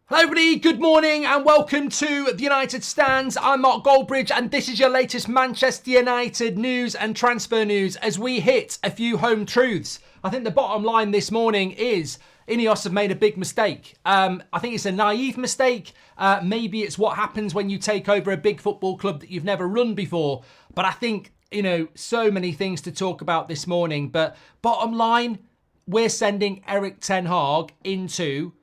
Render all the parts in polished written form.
Hello everybody, good morning and welcome to the United Stands. I'm Mark Goldbridge and this is your latest Manchester United news and transfer news as we hit a few home truths. I think the bottom line this morning is Inos have made a big mistake. I think it's a naive mistake. Maybe it's what happens when you take over a big football club that you've never run before. But I think, so many things to talk about this morning. But bottom line, we're sending Erik Ten Hag into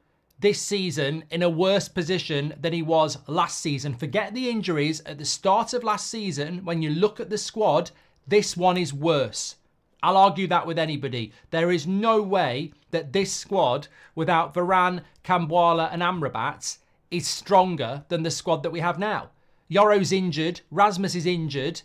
this season in a worse position than he was last season. Forget the injuries at the start of last season. When you look at the squad, this one is worse. I'll argue that with anybody. There is no way that this squad, without Varane, Kambwala and Amrabat, is stronger than the squad that we have now. Yoro's injured. Rasmus is injured.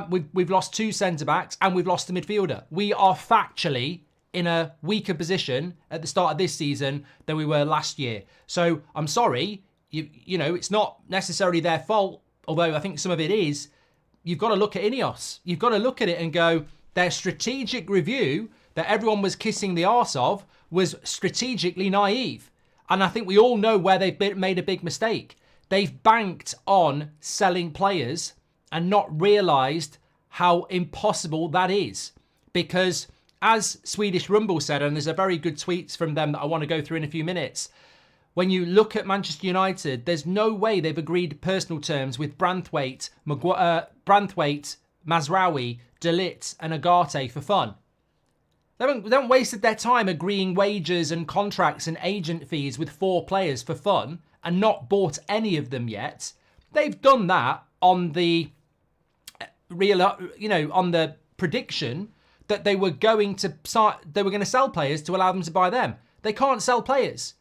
We've lost two centre-backs and we've lost a midfielder. We are factually in a weaker position at the start of this season than we were last year. So I'm sorry, it's not necessarily their fault, although I think some of it is. You've got to look at Inos. You've got to look at it and go, their strategic review that everyone was kissing the arse of was strategically naive. And I think we all know where they've made a big mistake. They've banked on selling players and not realised how impossible that is. Because as Swedish Rumble said, and there's a very good tweets from them that I want to go through in a few minutes, when you look at Manchester United, there's no way they've agreed personal terms with Branthwaite, Mazraoui, De Ligt and Agate for fun. They haven't wasted their time agreeing wages and contracts and agent fees with 4 players for fun and not bought any of them yet. They've done that on the on the prediction that they were going to sell players to allow them to buy them. They can't sell players.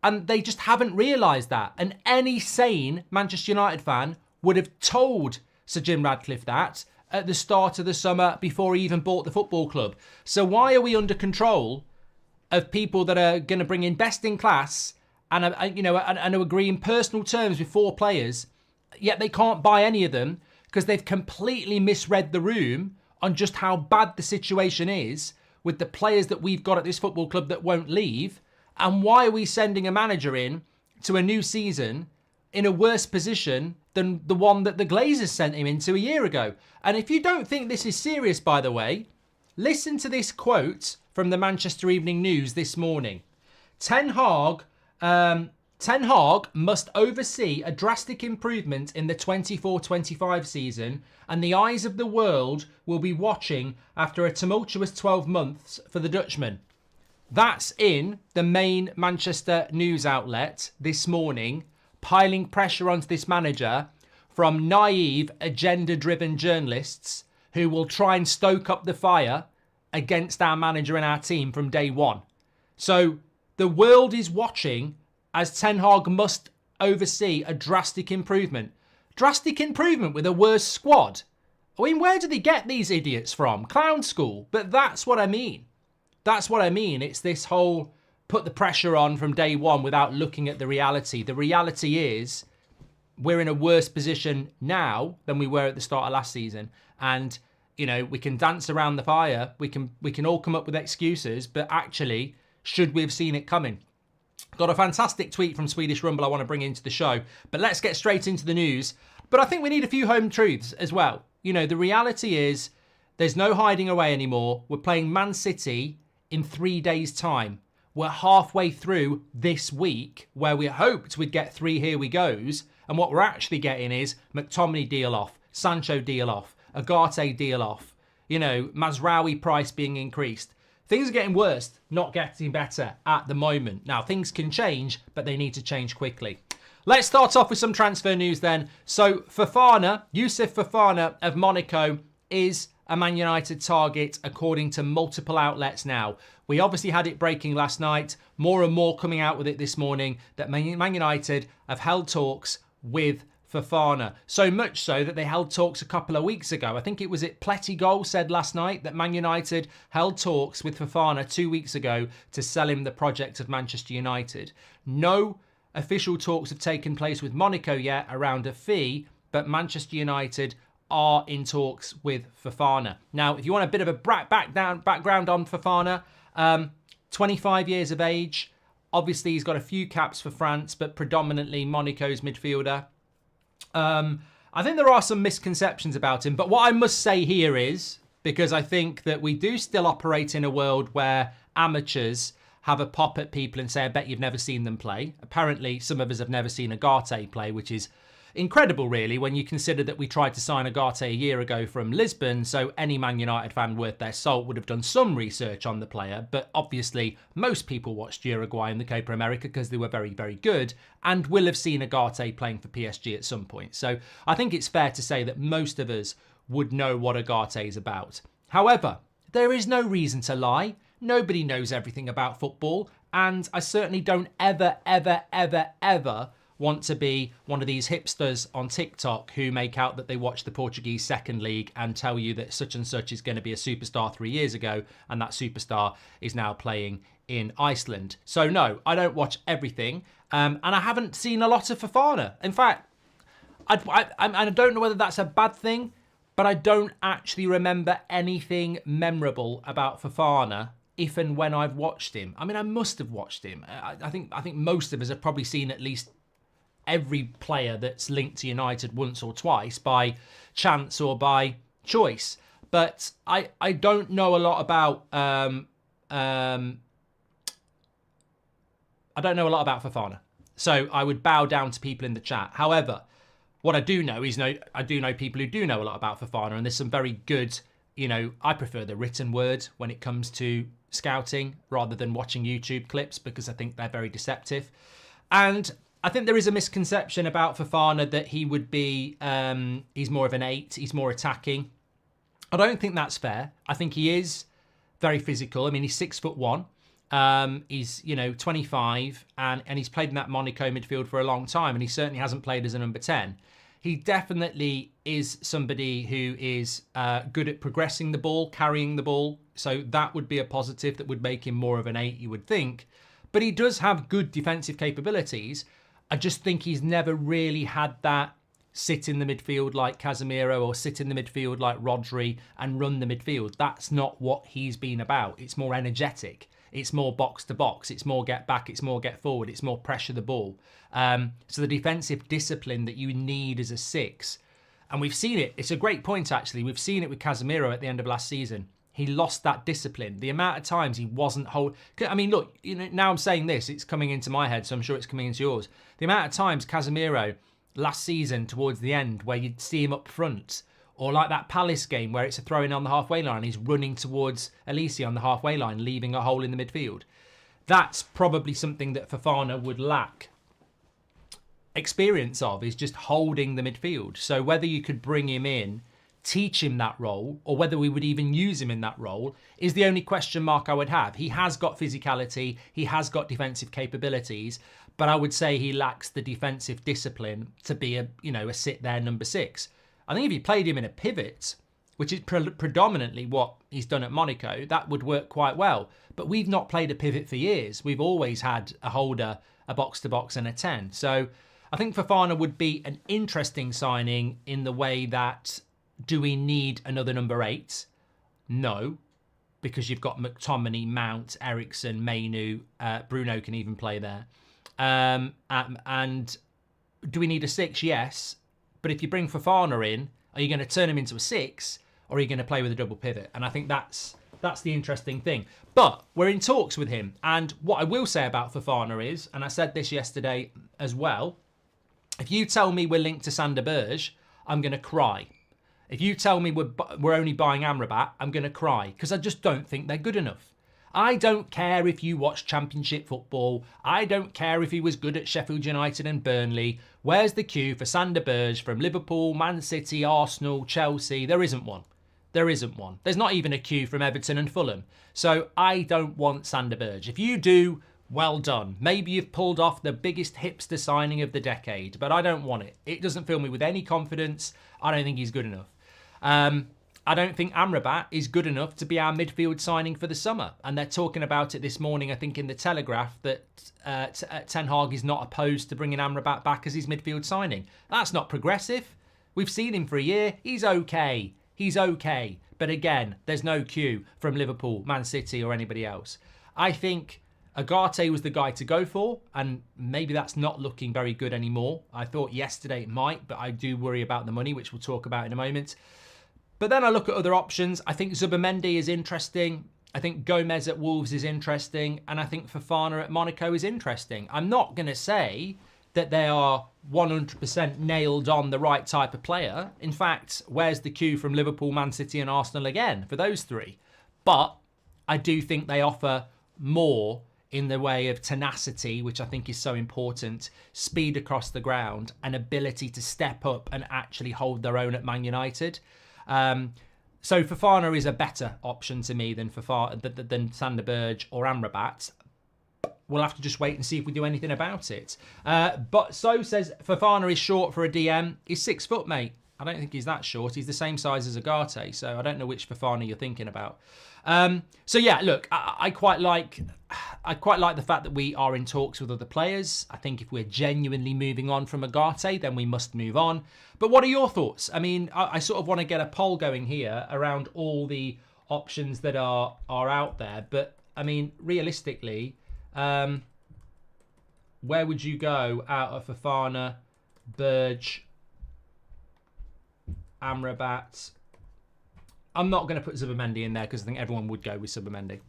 And they just haven't realised that. And any sane Manchester United fan would have told Sir Jim Ratcliffe that at the start of the summer before he even bought the football club. So why are we under control of people that are going to bring in best in class and are agreeing personal terms with 4 players, yet they can't buy any of them because they've completely misread the room on just how bad the situation is with the players that we've got at this football club that won't leave? And why are we sending a manager in to a new season in a worse position than the one that the Glazers sent him into a year ago? And if you don't think this is serious, by the way, listen to this quote from the Manchester Evening News this morning. Ten Hag must oversee a drastic improvement in the 24-25 season, and the eyes of the world will be watching after a tumultuous 12 months for the Dutchman. That's in the main Manchester news outlet this morning, piling pressure onto this manager from naive, agenda-driven journalists who will try and stoke up the fire against our manager and our team from day one. So the world is watching as Ten Hag must oversee a drastic improvement. Drastic improvement with a worse squad. I mean, where do they get these idiots from? Clown school. But that's what I mean. That's what I mean. It's this whole put the pressure on from day one without looking at the reality. The reality is we're in a worse position now than we were at the start of last season. And, we can dance around the fire. We can all come up with excuses. But actually, should we have seen it coming? Got a fantastic tweet from Swedish Rumble I want to bring into the show. But let's get straight into the news. But I think we need a few home truths as well. The reality is there's no hiding away anymore. We're playing Man City in 3 days' time. We're halfway through this week where we hoped we'd get 3 here we goes. And what we're actually getting is McTominay deal off, Sancho deal off, Agate deal off, Mazraoui price being increased. Things are getting worse, not getting better at the moment. Now, things can change, but they need to change quickly. Let's start off with some transfer news then. So, Youssef Fofana of Monaco is a Man United target according to multiple outlets now. We obviously had it breaking last night. More and more coming out with it this morning that Man United have held talks with Fofana. So much so that they held talks a couple of weeks ago. I think it was Plettigol said last night that Man United held talks with Fofana 2 weeks ago to sell him the project of Manchester United. No official talks have taken place with Monaco yet around a fee, but Manchester United are in talks with Fofana. Now, if you want a bit of a background on Fofana, 25 years of age, Obviously, he's got a few caps for France, but predominantly Monaco's midfielder. I think there are some misconceptions about him, but what I must say here is, because I think that we do still operate in a world where amateurs have a pop at people and say, I bet you've never seen them play. Apparently, some of us have never seen Agate play, which is incredible, really, when you consider that we tried to sign Agate a year ago from Lisbon, so any Man United fan worth their salt would have done some research on the player, but obviously most people watched Uruguay in the Copa America because they were very, very good, and will have seen Agate playing for PSG at some point. So I think it's fair to say that most of us would know what Agate is about. However, there is no reason to lie. Nobody knows everything about football, and I certainly don't ever want to be one of these hipsters on TikTok who make out that they watch the Portuguese second league and tell you that such and such is going to be a superstar 3 years ago and that superstar is now playing in Iceland. So no, I don't watch everything, and I haven't seen a lot of Fofana. In fact, I don't know whether that's a bad thing, but I don't actually remember anything memorable about Fofana if and when I've watched him. I mean, I must have watched him. I think most of us have probably seen at least every player that's linked to United once or twice by chance or by choice. But I don't know a lot about I don't know a lot about Fofana. So I would bow down to people in the chat. However, what I do know is I do know people who do know a lot about Fofana, and there's some very good, I prefer the written word when it comes to scouting rather than watching YouTube clips because I think they're very deceptive. And I think there is a misconception about Fofana that he would be, he's more of an 8, he's more attacking. I don't think that's fair. I think he is very physical. I mean, he's 6'1". He's, 25 and he's played in that Monaco midfield for a long time, and he certainly hasn't played as a number 10. He definitely is somebody who is good at progressing the ball, carrying the ball. So that would be a positive that would make him more of an 8, you would think. But he does have good defensive capabilities. I just think he's never really had that sit in the midfield like Casemiro or sit in the midfield like Rodri and run the midfield. That's not what he's been about. It's more energetic. It's more box to box. It's more get back. It's more get forward. It's more pressure the ball. So the defensive discipline that you need as a 6. And we've seen it. It's a great point, actually. We've seen it with Casemiro at the end of last season. He lost that discipline. The amount of times he wasn't I mean, look, now I'm saying this, it's coming into my head, so I'm sure it's coming into yours. The amount of times Casemiro last season towards the end where you'd see him up front, or like that Palace game where it's a throw-in on the halfway line, he's running towards Elise on the halfway line, leaving a hole in the midfield. That's probably something that Fofana would lack experience of, is just holding the midfield. So whether you could bring him in, teach him that role, or whether we would even use him in that role is the only question mark I would have. He has got physicality, he has got defensive capabilities, but I would say he lacks the defensive discipline to be a sit there number 6. I think if you played him in a pivot, which is predominantly what he's done at Monaco, that would work quite well. But we've not played a pivot for years. We've always had a holder, a box-to-box and a 10. So I think Fofana would be an interesting signing in the way that, do we need another number 8? No, because you've got McTominay, Mount, Eriksen, Mainu, Bruno can even play there. And do we need a 6? Yes. But if you bring Fofana in, are you going to turn him into a 6, or are you going to play with a double pivot? And I think that's the interesting thing. But we're in talks with him. And what I will say about Fofana is, and I said this yesterday as well, if you tell me we're linked to Sander Berge, I'm going to cry. If you tell me we're only buying Amrabat, I'm going to cry, because I just don't think they're good enough. I don't care if you watch Championship football. I don't care if he was good at Sheffield United and Burnley. Where's the queue for Sander Berge from Liverpool, Man City, Arsenal, Chelsea? There isn't one. There isn't one. There's not even a queue from Everton and Fulham. So I don't want Sander Berge. If you do, well done. Maybe you've pulled off the biggest hipster signing of the decade, but I don't want it. It doesn't fill me with any confidence. I don't think he's good enough. I don't think Amrabat is good enough to be our midfield signing for the summer. And they're talking about it this morning, I think, in the Telegraph, that Ten Hag is not opposed to bringing Amrabat back as his midfield signing. That's not progressive. We've seen him for a year. He's okay. He's okay. But again, there's no queue from Liverpool, Man City or anybody else. I think Agate was the guy to go for, and maybe that's not looking very good anymore. I thought yesterday it might, but I do worry about the money, which we'll talk about in a moment. But then I look at other options. I think Zubimendi is interesting. I think Gomez at Wolves is interesting. And I think Fofana at Monaco is interesting. I'm not going to say that they are 100% nailed on the right type of player. In fact, where's the queue from Liverpool, Man City and Arsenal again for those three? But I do think they offer more in the way of tenacity, which I think is so important, speed across the ground, and ability to step up and actually hold their own at Man United. So Fofana is a better option to me than Sander Berge or Amrabat. We'll have to just wait and see if we do anything about it. But So says Fofana is short for a DM. He's 6 foot, mate. I don't think he's that short. He's the same size as Agate, so I don't know which Fofana you're thinking about. So yeah, look, I quite like the fact that we are in talks with other players. I think if we're genuinely moving on from Agate, then we must move on. But what are your thoughts? I mean, I sort of want to get a poll going here around all the options that are out there. But I mean, realistically, where would you go out of Fofana, Berge, Amrabat? I'm not going to put Zubimendi in there because I think everyone would go with Zubimendi.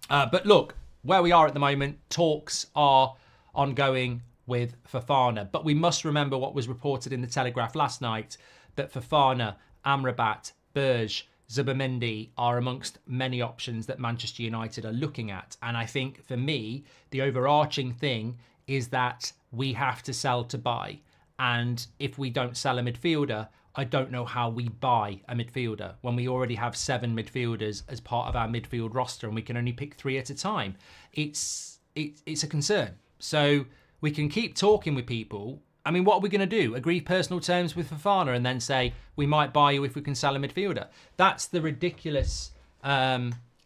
But look, where we are at the moment, talks are ongoing with Fofana. But we must remember what was reported in the Telegraph last night, that Fofana, Amrabat, Berge, Zubimendi are amongst many options that Manchester United are looking at. And I think for me, the overarching thing is that we have to sell to buy. And if we don't sell a midfielder, I don't know how we buy a midfielder when we already have 7 midfielders as part of our midfield roster and we can only pick 3 at a time. It's a concern. So we can keep talking with people. I mean, what are we going to do? Agree personal terms with Fofana and then say we might buy you if we can sell a midfielder? That's the ridiculous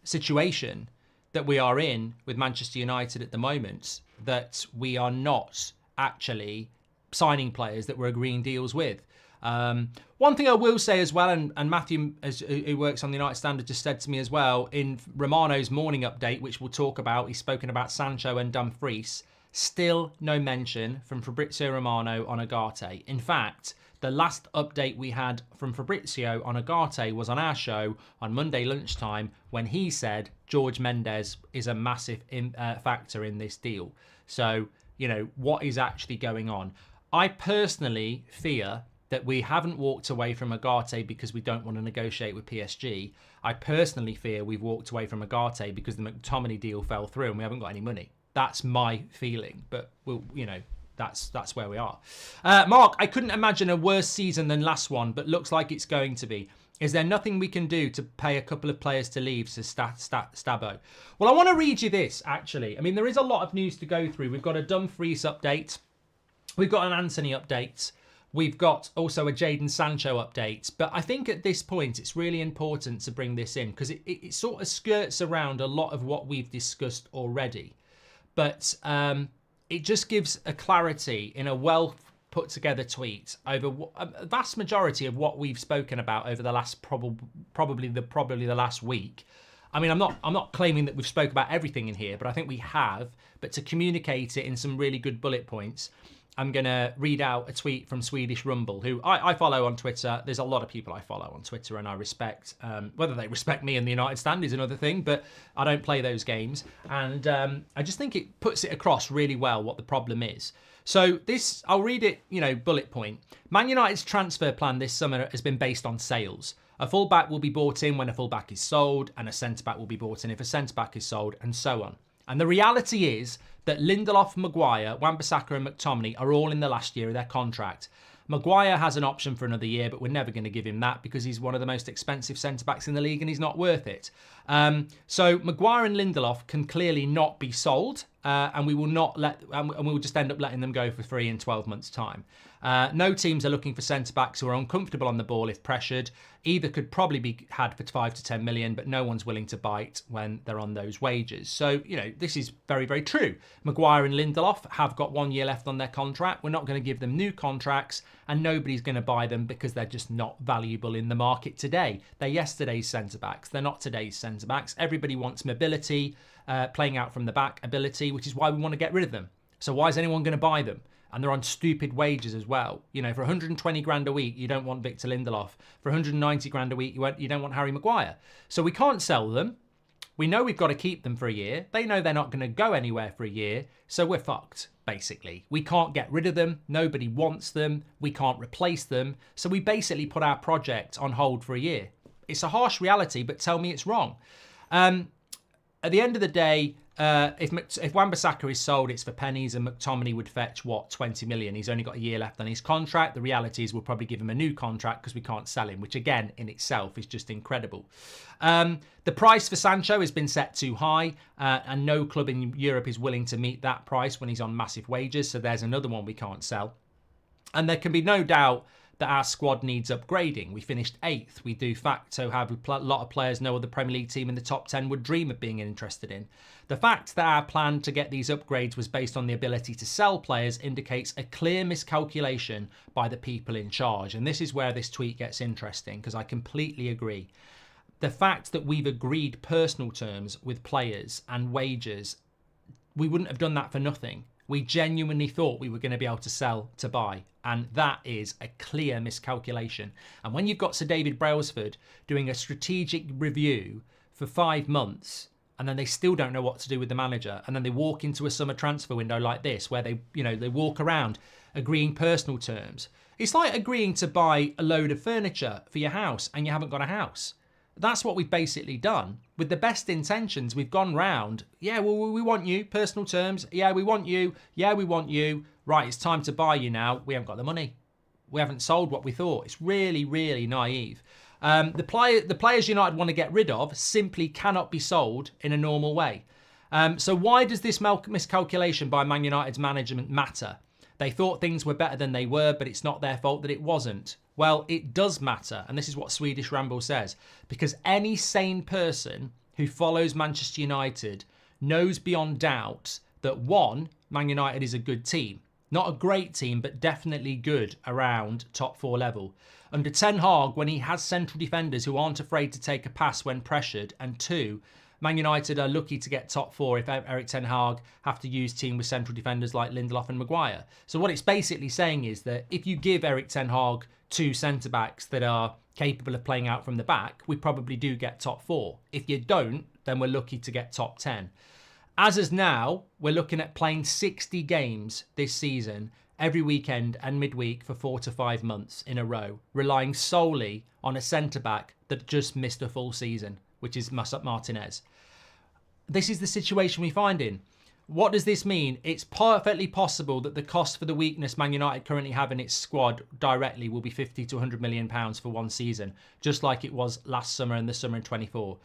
situation that we are in with Manchester United at the moment, that we are not actually signing players that we're agreeing deals with. One thing I will say as well, and Matthew, who works on the United Standard, just said to me as well, in Romano's morning update, which we'll talk about, he's spoken about Sancho and DUMFRIES. Still no mention from Fabrizio Romano on Agate. In fact, the last update we had from Fabrizio on Agate was on our show on Monday lunchtime, when he said George Mendes is a massive factor in this deal. So, you know, what is actually going on? I personally fear that we haven't walked away from Agate because we don't want to negotiate with PSG. I personally fear we've walked away from Agate because the McTominay deal fell through and we haven't got any money. That's my feeling, but we'll, you know, that's where we are. Mark, I couldn't imagine a worse season than last one, but looks like it's going to be. Is there nothing we can do to pay a couple of players to leave, says Stabbo? Well, I want to read you this, actually. I mean, there is a lot of news to go through. We've got a Dumfries update. We've got an Anthony update. We've got also a Jadon Sancho update. But I think at this point, it's really important to bring this in because it sort of skirts around a lot of what we've discussed already. But it just gives a clarity in a well put together tweet over a vast majority of what we've spoken about over the last probably the last week. I mean, I'm not claiming that we've spoke about everything in here, but I think we have. But to communicate it in some really good bullet points, I'm going to read out a tweet from Swedish Rumble, who I follow on Twitter. There's a lot of people I follow on Twitter and I respect. Whether they respect me and the United Stand is another thing, but I don't play those games. And I just think it puts it across really well what the problem is. So this, I'll read it, bullet point. Man United's transfer plan this summer has been based on sales. A fullback will be bought in when a fullback is sold, and a centre-back will be bought in if a centre-back is sold, and so on. And the reality is that Lindelof, Maguire, Wan-Bissaka and McTominay are all in the last year of their contract. Maguire has an option for another year, but we're never going to give him that because he's one of the most expensive centre-backs in the league and he's not worth it. So Maguire and Lindelof can clearly not be sold, and we will just end up letting them go for free in 12 months' time. No teams are looking for centre-backs who are uncomfortable on the ball if pressured. Either could probably be had for 5 to 10 million, but no one's willing to bite when they're on those wages. So, this is very, very true. Maguire and Lindelof have got 1 year left on their contract. We're not going to give them new contracts, and nobody's going to buy them because they're just not valuable in the market today. They're yesterday's centre-backs. They're not today's centre-backs. Everybody wants mobility. playing out from the back ability, which is why we want to get rid of them. So why is anyone going to buy them? And they're on stupid wages as well. You know, for 120 grand a week, you don't want Victor Lindelof. For 190 grand a week, you don't want Harry Maguire. So we can't sell them. We know we've got to keep them for a year. They know they're not going to go anywhere for a year. So we're fucked, basically. We can't get rid of them. Nobody wants them. We can't replace them. So we basically put our project on hold for a year. It's a harsh reality, but tell me it's wrong. At the end of the day, if Wan-Bissaka is sold, it's for pennies, and McTominay would fetch, 20 million. He's only got a year left on his contract. The reality is we'll probably give him a new contract because we can't sell him, which again, in itself, is just incredible. The price for Sancho has been set too high, and no club in Europe is willing to meet that price when he's on massive wages. So there's another one we can't sell. And there can be no doubt that our squad needs upgrading. We finished 8th. We de facto have a lot of players no other Premier League team in the top 10 would dream of being interested in. The fact that our plan to get these upgrades was based on the ability to sell players indicates a clear miscalculation by the people in charge. And this is where this tweet gets interesting, because I completely agree. The fact that we've agreed personal terms with players and wages, we wouldn't have done that for nothing. We genuinely thought we were going to be able to sell to buy. And that is a clear miscalculation. And when you've got Sir David Brailsford doing a strategic review for 5 months, and then they still don't know what to do with the manager, and then they walk into a summer transfer window like this, where they walk around agreeing personal terms. It's like agreeing to buy a load of furniture for your house and you haven't got a house. That's what we've basically done. With the best intentions, we've gone round. Yeah, well, we want you. Personal terms. Yeah, we want you. Yeah, we want you. Right, it's time to buy you now. We haven't got the money. We haven't sold what we thought. It's really, really naive. The players United want to get rid of simply cannot be sold in a normal way. So why does this miscalculation by Man United's management matter? They thought things were better than they were, but it's not their fault that it wasn't. Well, it does matter, and this is what Swedish Ramble says, because any sane person who follows Manchester United knows beyond doubt that, one, Man United is a good team. Not a great team, but definitely good around top 4 level. Under Ten Hag, when he has central defenders who aren't afraid to take a pass when pressured, and 2, Man United are lucky to get top 4 if Erik Ten Hag have to use team with central defenders like Lindelof and Maguire. So what it's basically saying is that if you give Erik Ten Hag 2 centre-backs that are capable of playing out from the back, we probably do get top 4. If you don't, then we're lucky to get top 10. As is now, we're looking at playing 60 games this season, every weekend and midweek for 4 to 5 months in a row, relying solely on a centre-back that just missed a full season, which is Martinez. This is the situation we find in. What does this mean? It's perfectly possible that the cost for the weakness Man United currently have in its squad directly will be 50 to 100 million pounds for one season, just like it was last summer and the summer in 24.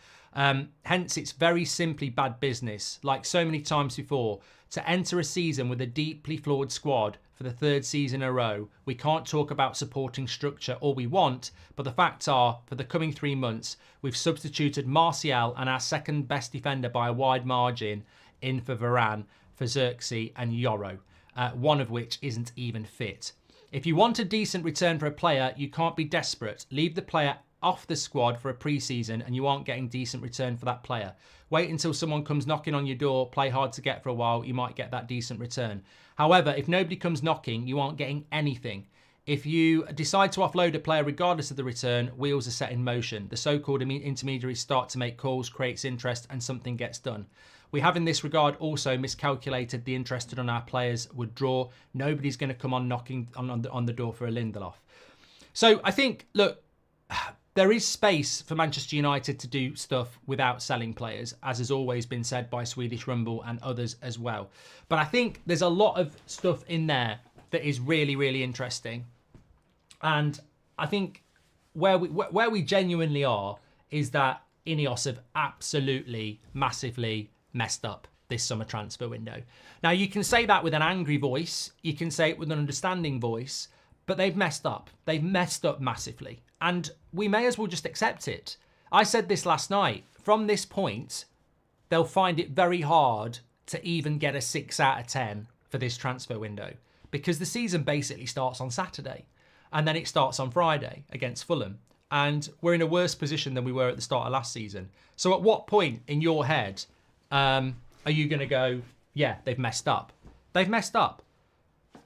Hence, it's very simply bad business, like so many times before, to enter a season with a deeply flawed squad for the 3rd season in a row. We can't talk about supporting structure all we want, but the facts are, for the coming 3 months, we've substituted Martial and our second best defender by a wide margin in for Varane, for Xerxes and Yoro, one of which isn't even fit. If you want a decent return for a player, you can't be desperate. Leave the player off the squad for a pre-season and you aren't getting decent return for that player. Wait until someone comes knocking on your door, play hard to get for a while, you might get that decent return. However, if nobody comes knocking, you aren't getting anything. If you decide to offload a player regardless of the return, wheels are set in motion. The so-called intermediaries start to make calls, creates interest, and something gets done. We have in this regard also miscalculated the interest on our players would draw. Nobody's going to come on knocking on the door for a Lindelof. So I think, look, there is space for Manchester United to do stuff without selling players, as has always been said by Swedish Rumble and others as well. But I think there's a lot of stuff in there that is really, really interesting. And I think where we genuinely are is that Inos have absolutely, massively messed up this summer transfer window. Now, you can say that with an angry voice, you can say it with an understanding voice, but they've messed up. They've messed up massively. And we may as well just accept it. I said this last night. From this point, they'll find it very hard to even get a 6 out of 10 for this transfer window, because the season basically starts on Saturday and then it starts on Friday against Fulham. And we're in a worse position than we were at the start of last season. So at what point in your head are you going to go, yeah, they've messed up? They've messed up.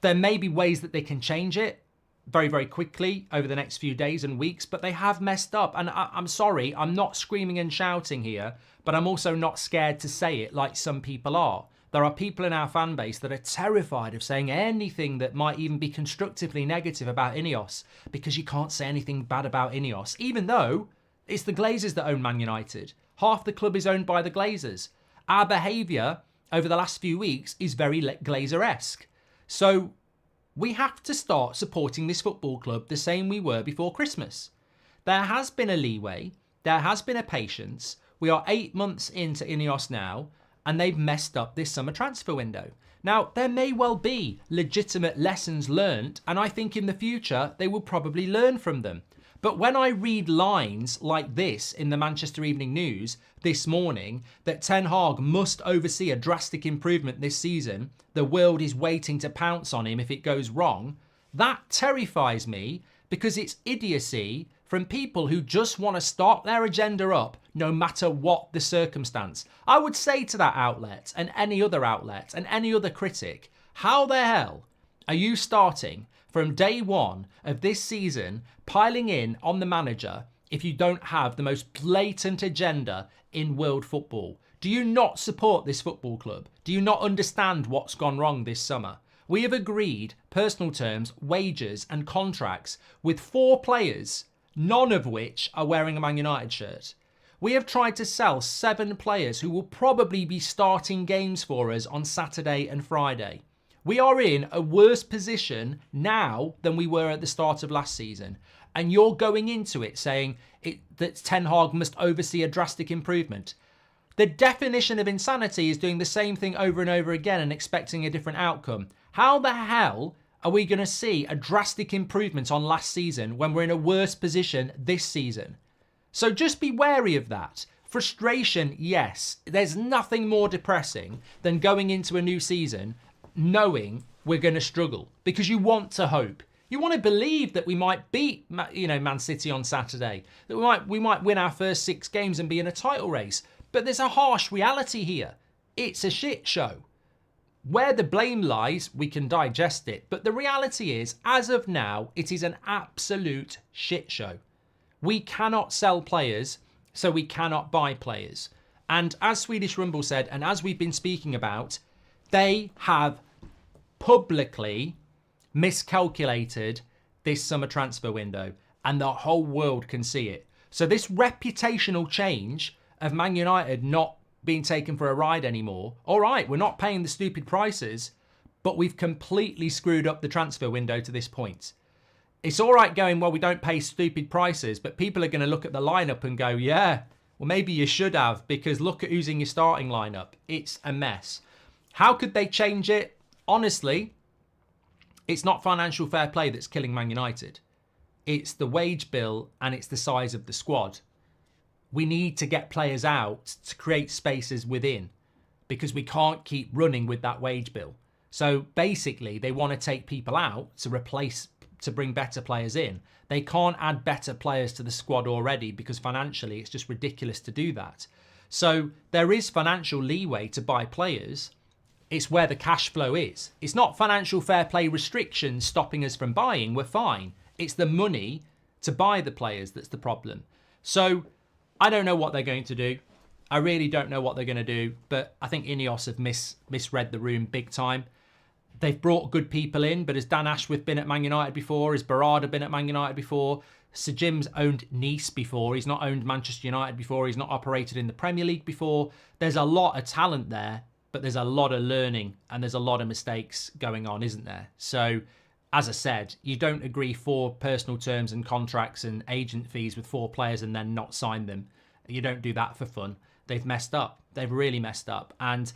There may be ways that they can change it very, very quickly over the next few days and weeks, but they have messed up. And I'm sorry, I'm not screaming and shouting here, but I'm also not scared to say it like some people are. There are people in our fan base that are terrified of saying anything that might even be constructively negative about Ineos, because you can't say anything bad about Ineos, even though it's the Glazers that own Man United. Half the club is owned by the Glazers. Our behaviour over the last few weeks is very Glazer-esque. So we have to start supporting this football club the same we were before Christmas. There has been a leeway. There has been a patience. We are 8 months into Ineos now, and they've messed up this summer transfer window. Now, there may well be legitimate lessons learned, and I think in the future they will probably learn from them. But when I read lines like this in the Manchester Evening News this morning, that Ten Hag must oversee a drastic improvement this season, the world is waiting to pounce on him if it goes wrong, that terrifies me, because it's idiocy from people who just want to start their agenda up no matter what the circumstance. I would say to that outlet and any other outlet and any other critic, how the hell are you starting from day one of this season piling in on the manager if you don't have the most blatant agenda in world football? Do you not support this football club? Do you not understand what's gone wrong this summer? We have agreed personal terms, wages and contracts with 4 players, none of which are wearing a Man United shirt. We have tried to sell 7 players who will probably be starting games for us on Saturday and Friday. We are in a worse position now than we were at the start of last season. And you're going into it saying that Ten Hag must oversee a drastic improvement. The definition of insanity is doing the same thing over and over again and expecting a different outcome. How the hell are we going to see a drastic improvement on last season when we're in a worse position this season? So just be wary of that. Frustration, yes. There's nothing more depressing than going into a new season knowing we're going to struggle, because you want to hope. You want to believe that we might beat, Man City on Saturday, that we might win our first 6 games and be in a title race. But there's a harsh reality here. It's a shit show. Where the blame lies, we can digest it. But the reality is, as of now, it is an absolute shit show. We cannot sell players, so we cannot buy players. And as Swedish Rumble said, and as we've been speaking about, they have publicly miscalculated this summer transfer window, and the whole world can see it. So this reputational change of Man United not being taken for a ride anymore, all right, we're not paying the stupid prices, but we've completely screwed up the transfer window to this point. It's all right going, well, we don't pay stupid prices, but people are going to look at the lineup and go, yeah, well, maybe you should have, because look at who's in your starting lineup. It's a mess. How could they change it? Honestly, it's not financial fair play that's killing Man United. It's the wage bill and it's the size of the squad. We need to get players out to create spaces within, because we can't keep running with that wage bill. So basically, they want to take people out to bring better players in. They can't add better players to the squad already because financially it's just ridiculous to do that. So there is financial leeway to buy players. It's where the cash flow is. It's not financial fair play restrictions stopping us from buying. We're fine. It's the money to buy the players that's the problem. So I don't know what they're going to do. I really don't know what they're going to do. But I think Ineos have misread the room big time. They've brought good people in, but has Dan Ashworth been at Man United before? Has Barada been at Man United before? Sir Jim's owned Nice before. He's not owned Manchester United before. He's not operated in the Premier League before. There's a lot of talent there, but there's a lot of learning and there's a lot of mistakes going on, isn't there? So, as I said, you don't agree 4 personal terms and contracts and agent fees with 4 players and then not sign them. You don't do that for fun. They've messed up. They've really messed up. And,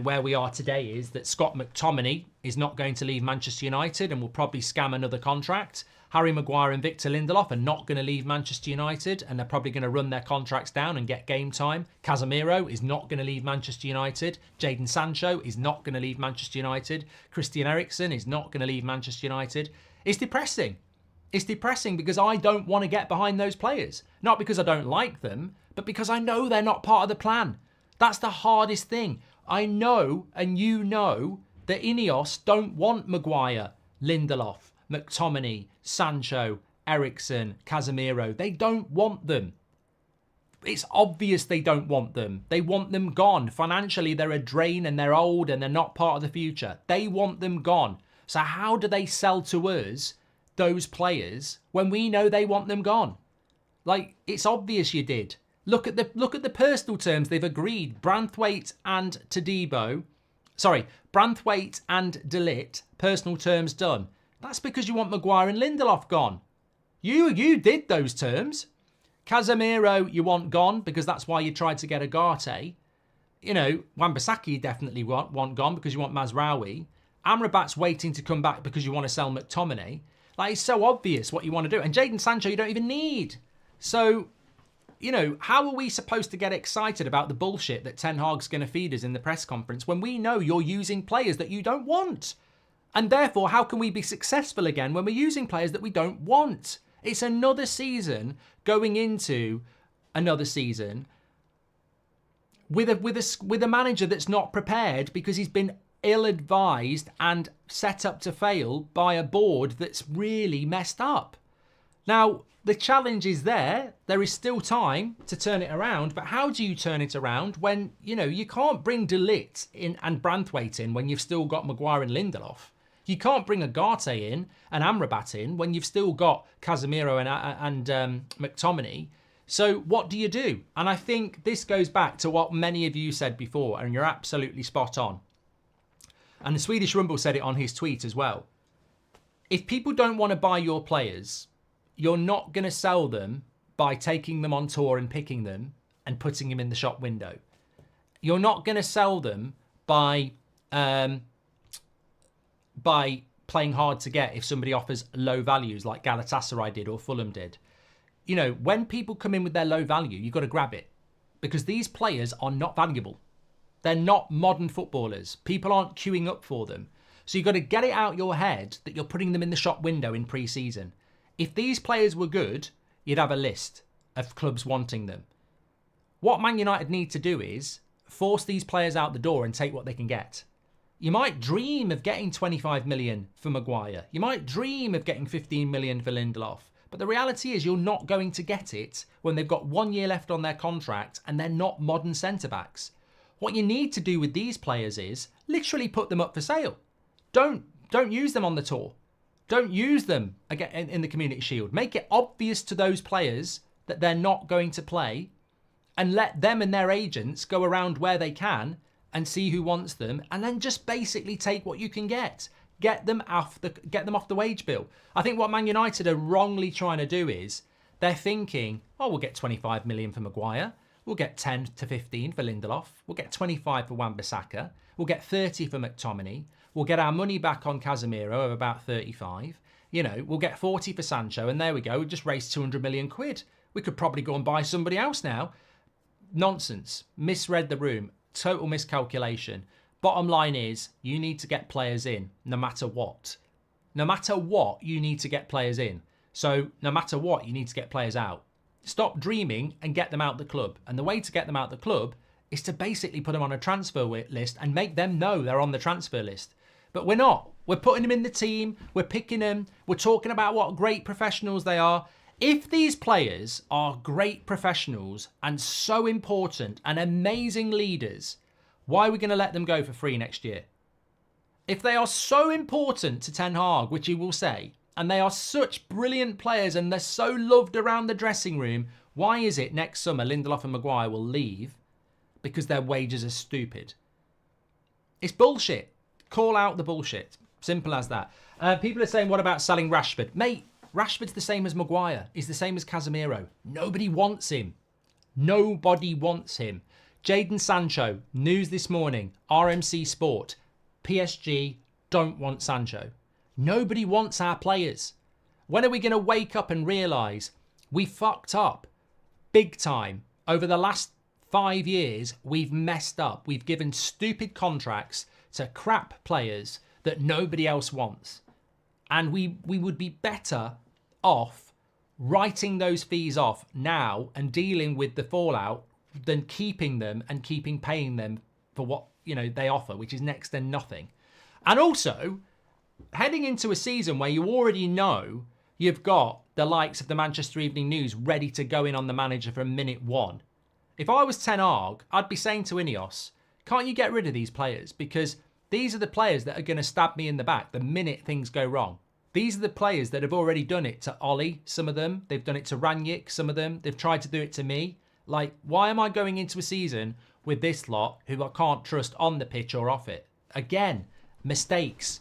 where we are today is that Scott McTominay is not going to leave Manchester United and will probably scam another contract. Harry Maguire and Victor Lindelof are not going to leave Manchester United and they're probably going to run their contracts down and get game time. Casemiro is not going to leave Manchester United. Jadon Sancho is not going to leave Manchester United. Christian Eriksen is not going to leave Manchester United. It's depressing. It's depressing because I don't want to get behind those players. Not because I don't like them, but because I know they're not part of the plan. That's the hardest thing. I know, and you know, that Ineos don't want Maguire, Lindelof, McTominay, Sancho, Eriksen, Casemiro. They don't want them. It's obvious they don't want them. They want them gone. Financially, they're a drain and they're old and they're not part of the future. They want them gone. So how do they sell to us those players when we know they want them gone? Like, it's obvious you did. Look at the personal terms they've agreed. Branthwaite and Todibo. Sorry, Branthwaite and De Ligt, personal terms done. That's because you want Maguire and Lindelof gone. You did those terms. Casemiro you want gone because that's why you tried to get Agate. You know, Wan-Bissaka you definitely want gone because you want Mazraoui. Amrabat's waiting to come back because you want to sell McTominay. Like, it's so obvious what you want to do. And Jadon Sancho you don't even need. So, you know, how are we supposed to get excited about the bullshit that Ten Hag's going to feed us in the press conference when we know you're using players that you don't want? And therefore, how can we be successful again when we're using players that we don't want? It's another season going into another season with a manager that's not prepared because he's been ill-advised and set up to fail by a board that's really messed up. Now, the challenge is there. There is still time to turn it around, but how do you turn it around when, you know, you can't bring De Ligt in and Branthwaite in when you've still got Maguire and Lindelof? You can't bring Agate in and Amrabat in when you've still got Casemiro and McTominay. So what do you do? And I think this goes back to what many of you said before, and you're absolutely spot on. And the Swedish Rumble said it on his tweet as well. If people don't want to buy your players, you're not going to sell them by taking them on tour and picking them and putting them in the shop window. You're not going to sell them by playing hard to get if somebody offers low values like Galatasaray did or Fulham did. You know, when people come in with their low value, you've got to grab it because these players are not valuable. They're not modern footballers. People aren't queuing up for them. So you've got to get it out your head that you're putting them in the shop window in pre-season. If these players were good, you'd have a list of clubs wanting them. What Man United need to do is force these players out the door and take what they can get. You might dream of getting 25 million for Maguire. You might dream of getting 15 million for Lindelof. But the reality is you're not going to get it when they've got 1 year left on their contract and they're not modern centre-backs. What you need to do with these players is literally put them up for sale. Don't use them on the tour. Don't use them again in the Community Shield. Make it obvious to those players that they're not going to play and let them and their agents go around where they can and see who wants them and then just basically take what you can get. Get them off the wage bill. I think what Man United are wrongly trying to do is they're thinking, oh, we'll get 25 million for Maguire. We'll get 10 to 15 for Lindelof. We'll get 25 for Wan-Bissaka. We'll get 30 for McTominay. We'll get our money back on Casemiro of about 35. You know, we'll get 40 for Sancho. And there we go. We just raised 200 million quid. We could probably go and buy somebody else now. Nonsense. Misread the room. Total miscalculation. Bottom line is, you need to get players in, no matter what. No matter what, you need to get players in. So, no matter what, you need to get players out. Stop dreaming and get them out the club. And the way to get them out the club is to basically put them on a transfer list and make them know they're on the transfer list. But we're not. We're putting them in the team. We're picking them. We're talking about what great professionals they are. If these players are great professionals and so important and amazing leaders, why are we going to let them go for free next year? If they are so important to Ten Hag, which he will say, and they are such brilliant players and they're so loved around the dressing room, why is it next summer Lindelof and Maguire will leave? Because their wages are stupid. It's bullshit. Call out the bullshit. Simple as that. People are saying, what about selling Rashford? Mate, Rashford's the same as Maguire. He's the same as Casemiro. Nobody wants him. Nobody wants him. Jadon Sancho, news this morning, RMC Sport, PSG don't want Sancho. Nobody wants our players. When are we going to wake up and realise we fucked up big time? Over the last 5 years, we've messed up. We've given stupid contracts to crap players that nobody else wants. And we would be better off writing those fees off now and dealing with the fallout than keeping them and paying them for what, they offer, which is next to nothing. And also, heading into a season where you already know you've got the likes of the Manchester Evening News ready to go in on the manager from minute one. If I was Ten Hag, I'd be saying to Inos, can't you get rid of these players? Because these are the players that are going to stab me in the back the minute things go wrong. These are the players that have already done it to Ollie, some of them. They've done it to Ranić, some of them. They've tried to do it to me. Like, why am I going into a season with this lot who I can't trust on the pitch or off it? Again, mistakes.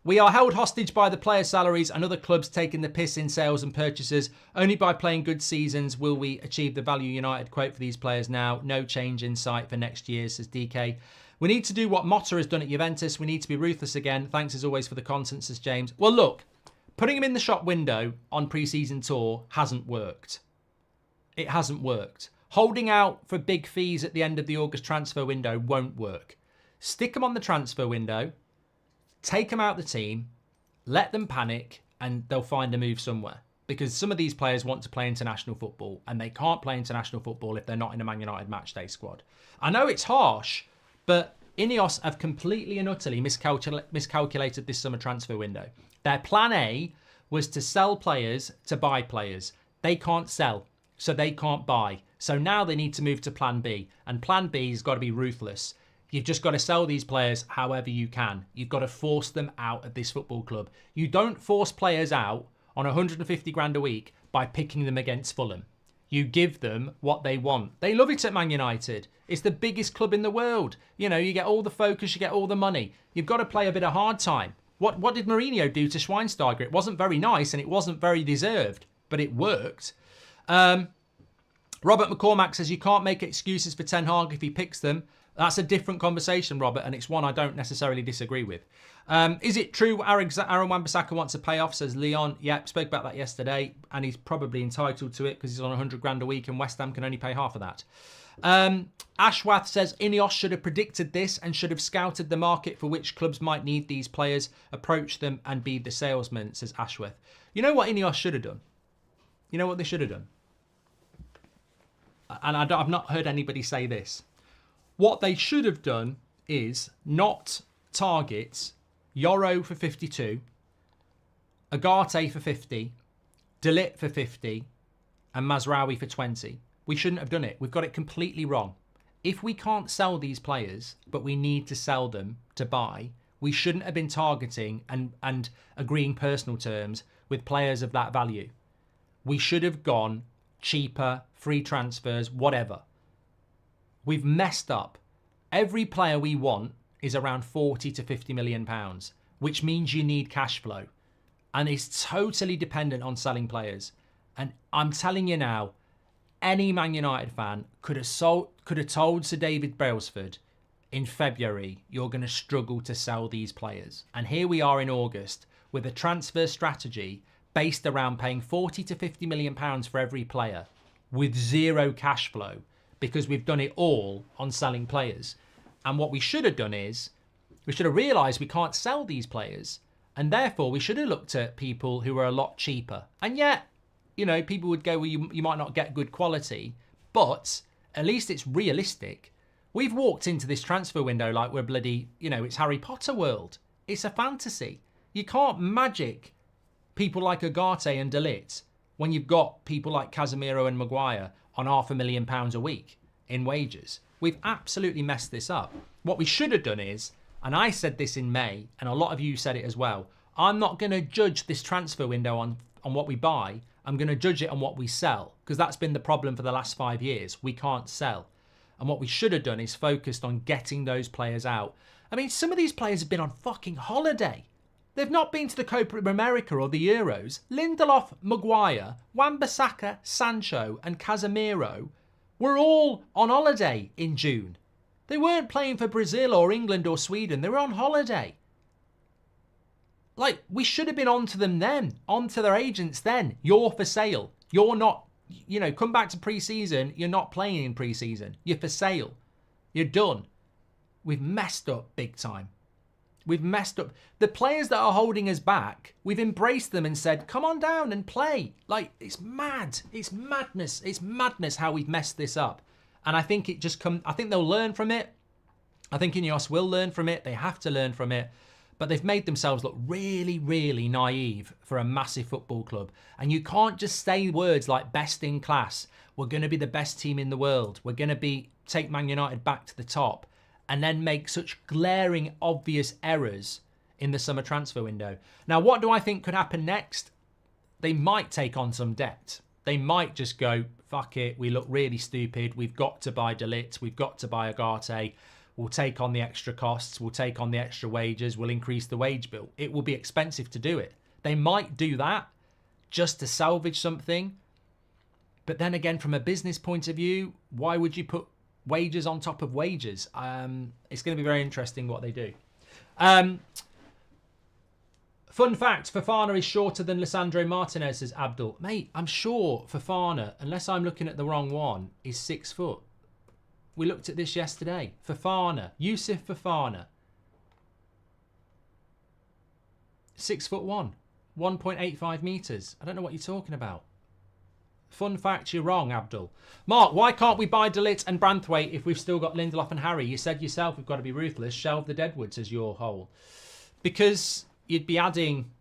We are held hostage by the player salaries and other clubs taking the piss in sales and purchases. Only by playing good seasons will we achieve the value United quote for these players now. No change in sight for next year, says DK. We need to do what Motta has done at Juventus. We need to be ruthless again. Thanks as always for the content, says James. Well, look, putting him in the shop window on pre-season tour hasn't worked. It hasn't worked. Holding out for big fees at the end of the August transfer window won't work. Stick him on the transfer window. Take them out the team, let them panic, and they'll find a move somewhere. Because some of these players want to play international football, and they can't play international football if they're not in a Man United matchday squad. I know it's harsh, but Ineos have completely and utterly miscalculated this summer transfer window. Their plan A was to sell players to buy players. They can't sell, so they can't buy. So now they need to move to plan B, and plan B has got to be ruthless. You've just got to sell these players however you can. You've got to force them out of this football club. You don't force players out on 150 grand a week by picking them against Fulham. You give them what they want. They love it at Man United. It's the biggest club in the world. You get all the focus, you get all the money. You've got to play a bit of hard time. What did Mourinho do to Schweinsteiger? It wasn't very nice and it wasn't very deserved, but it worked. Robert McCormack says you can't make excuses for Ten Hag if he picks them. That's a different conversation, Robert, and it's one I don't necessarily disagree with. Is it true Aaron Wan-Bissaka wants a payoff, says Leon? Yeah, spoke about that yesterday, and he's probably entitled to it because he's on 100 grand a week and West Ham can only pay half of that. Ashwath says Ineos should have predicted this and should have scouted the market for which clubs might need these players, approach them and be the salesman, says Ashwath. You know what Ineos should have done? You know what they should have done? And I've not heard anybody say this. What they should have done is not target Yoro for 52, Agate for 50, De Ligt for 50, and Mazraoui for 20. We shouldn't have done it. We've got it completely wrong. If we can't sell these players, but we need to sell them to buy, we shouldn't have been targeting and agreeing personal terms with players of that value. We should have gone cheaper, free transfers, whatever. We've messed up. Every player we want is around 40 to 50 million pounds, which means you need cash flow. And it's totally dependent on selling players. And I'm telling you now, any Man United fan could have told Sir David Brailsford in February, you're going to struggle to sell these players. And here we are in August with a transfer strategy based around paying 40 to 50 million pounds for every player with zero cash flow, because we've done it all on selling players. And what we should have done is, we should have realised we can't sell these players, and therefore we should have looked at people who are a lot cheaper. And yet, people would go, well, you might not get good quality, but at least it's realistic. We've walked into this transfer window like we're bloody, it's Harry Potter world. It's a fantasy. You can't magic people like Agate and De Ligt when you've got people like Casemiro and Maguire on £500,000 a week in wages. We've absolutely messed this up. What we should have done is, and I said this in May, and a lot of you said it as well, I'm not going to judge this transfer window on what we buy. I'm going to judge it on what we sell, because that's been the problem for the last 5 years. We can't sell. And what we should have done is focused on getting those players out. I mean, some of these players have been on fucking holiday. They've not been to the Copa America or the Euros. Lindelof, Maguire, Wan-Bissaka, Sancho and Casemiro were all on holiday in June. They weren't playing for Brazil or England or Sweden. They were on holiday. Like, we should have been on to them then, on to their agents then. You're for sale. You're not, come back to pre-season. You're not playing in pre-season. You're for sale. You're done. We've messed up big time. We've messed up. The players that are holding us back, we've embraced them and said, come on down and play. Like, it's mad. It's madness. It's madness how we've messed this up. And I think I think they'll learn from it. I think Inos will learn from it. They have to learn from it. But they've made themselves look really, really naive for a massive football club. And you can't just say words like best in class. We're going to be the best team in the world. We're going to take Man United back to the top. And then make such glaring, obvious errors in the summer transfer window. Now, what do I think could happen next? They might take on some debt. They might just go, fuck it, we look really stupid. We've got to buy De Ligt. We've got to buy Agate. We'll take on the extra costs. We'll take on the extra wages. We'll increase the wage bill. It will be expensive to do it. They might do that just to salvage something. But then again, from a business point of view, why would you put wages on top of wages? It's going to be very interesting what they do. Fun fact, Fofana is shorter than Lisandro Martinez, says Abdul. Mate, I'm sure Fofana, unless I'm looking at the wrong one, is 6 foot. We looked at this yesterday. Fofana, Yusuf Fofana. 6'1", 1.85 metres. I don't know what you're talking about. Fun fact, you're wrong, Abdul. Mark, why can't we buy De Ligt and Branthwaite if we've still got Lindelof and Harry? You said yourself we've got to be ruthless. Shelve the Deadwoods as your whole. Because you'd be adding